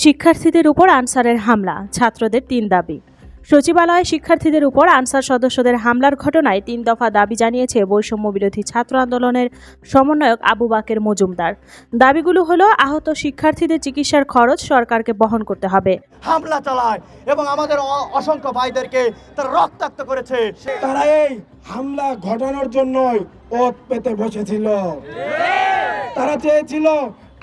শিক্ষার্থীদের উপর আনসারের হামলা, ছাত্রদের ৩ দাবি। সচিবালয়ে শিক্ষার্থীদের উপর আনসার সদস্যদের হামলার ঘটনায় ৩ দফা দাবি জানিয়েছে বৈষম্য বিরোধী ছাত্র আন্দোলনের সমন্বয়ক আবু বাকের মজুমদার। দাবিগুলো হলো, আহত শিক্ষার্থীদের চিকিৎসার খরচ সরকারকে বহন করতে হবে। হামলা চালায় এবং আমাদের অসংখ্য ভাইদেরকে তারা রক্তাক্ত করেছে। তারা এই হামলা ঘটানোর জন্যই ওত পেতে বসেছিল। তারা চেয়েছিল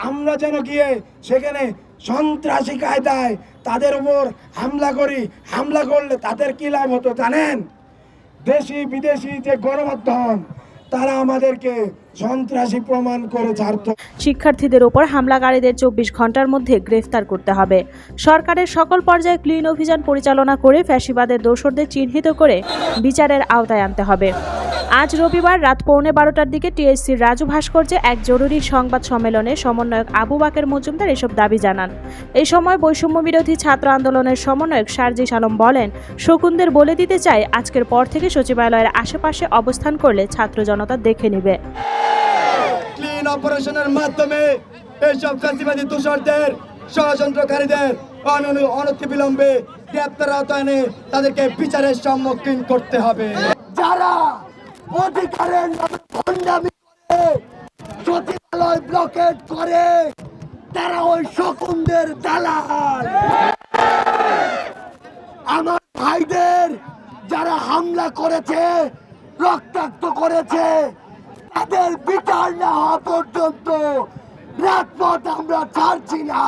আমরা যেন গিয়ে সেখানে সন্ত্রাসী কায়দায় তাদের উপর হামলা করি। হামলা করলে তাদের কি লাভ হতো জানেন? দেশি বিদেশি যে গণমাধ্যম তারা আমাদেরকে সন্ত্রাসী প্রমাণ করে ছাড়ত। শিক্ষার্থীদের উপর হামলাকারীদের ২৪ ঘন্টার মধ্যে গ্রেফতার করতে হবে। সরকারের সকল পর্যায়ে ক্লিন অভিযান পরিচালনা করে ফ্যাসিবাদের দোসরদের চিহ্নিত করে বিচারের আওতায় আনতে হবে। আজ রবিবার রাত 12:15টার দিকে টিএসসির রাজু ভাস্কর্যে এক জরুরি সংবাদ সম্মেলনে সমন্বয়ক আবু বাকের মজুমদার এসব দাবি জানান। এই সময় বৈষম্য বিরোধী ছাত্র আন্দোলনের সমন্বয়ক সার্জিস আলম বলেন, শকুনদের বলে দিতে চাই, আজকের পর থেকে সচিবালয়ের আশেপাশে অবস্থান করলে ছাত্র জনতা দেখে নেবে। ক্লিন অপারেশনের মাধ্যমে এইসব ফ্যাসিবাদী দোসরদের, ষড়যন্ত্রকারীদের অনতিবিলম্বে গ্রেপ্তার আওতায় এনে তাদেরকে বিচারের সম্মুখীন করতে হবে। যারা অধিকারের নামে ভণ্ডামি করে সচিবালয় ব্লকেট করে তারা ওই শকুনদের দালাল। আমার ভাইদের যারা হামলা করেছে, রক্তাক্ত করেছে, তাদের বিচার না হওয়া পর্যন্ত রাজপথ আমরা ছাড়ছি না।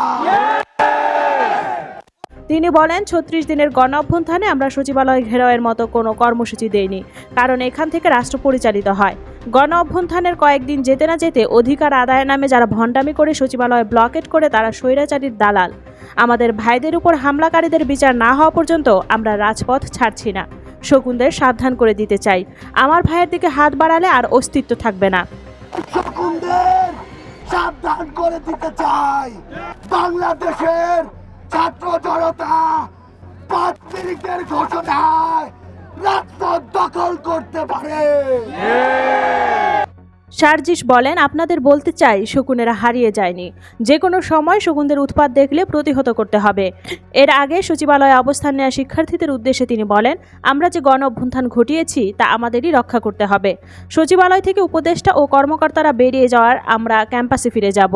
তিনি বলেন, ৩৬ দিনের গণ অভ্যুত্থানে আমরা সচিবালয় ঘেরাওয়ের মতো কোনো কর্মসূচি দেইনি, কারণ এখান থেকে রাষ্ট্র পরিচালিত হয়। গণ অভ্যুত্থানের কয়েকদিন যেতে না যেতে অধিকার আদায়ের নামে যারা ভণ্ডামি করে সচিবালয় ব্লকেট করে তারা স্বৈরাচারীর দালাল। আমাদের ভাইদের উপর হামলাকারীদের বিচার না হওয়া পর্যন্ত আমরা রাজপথ ছাড়ছি না। শকুনদের সাবধান করে দিতে চাই, আমার ভাইয়ের দিকে হাত বাড়ালে আর অস্তিত্ব থাকবে না। শকুনদের সাবধান করে দিতে চাই, বাংলাদেশের ছাত্র জনতা ৫ মিনিটের ঘোষণায় রাজপথ দখল করতে পারে। সার্জিস বলেন, আপনাদের বলতে চাই, শকুনেরা হারিয়ে যায়নি। যে কোনো সময় শকুনদের উৎপাত দেখলে প্রতিহত করতে হবে। এর আগে সচিবালয়ে অবস্থান নেওয়া শিক্ষার্থীদের উদ্দেশ্যে তিনি বলেন, আমরা যে গণ অভ্যুত্থান ঘটিয়েছি তা আমাদেরই রক্ষা করতে হবে। সচিবালয় থেকে উপদেষ্টা ও কর্মকর্তারা বেরিয়ে যাওয়ার আমরা ক্যাম্পাসে ফিরে যাব।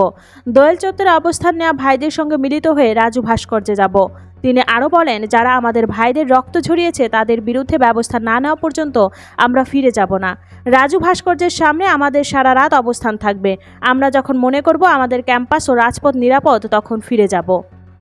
দোয়েল চত্বরে অবস্থান নেওয়া ভাইদের সঙ্গে মিলিত হয়ে রাজু ভাস্কর্যে যাব। তিনি আরও বলেন, যারা আমাদের ভাইদের রক্ত ঝরিয়েছে তাদের বিরুদ্ধে ব্যবস্থা না নেওয়া পর্যন্ত আমরা ফিরে যাব না। রাজু ভাস্কর্যের সামনে আমাদের সারা রাত অবস্থান থাকবে। আমরা যখন মনে করব আমাদের ক্যাম্পাস ও রাজপথ নিরাপদ, তখন ফিরে যাব।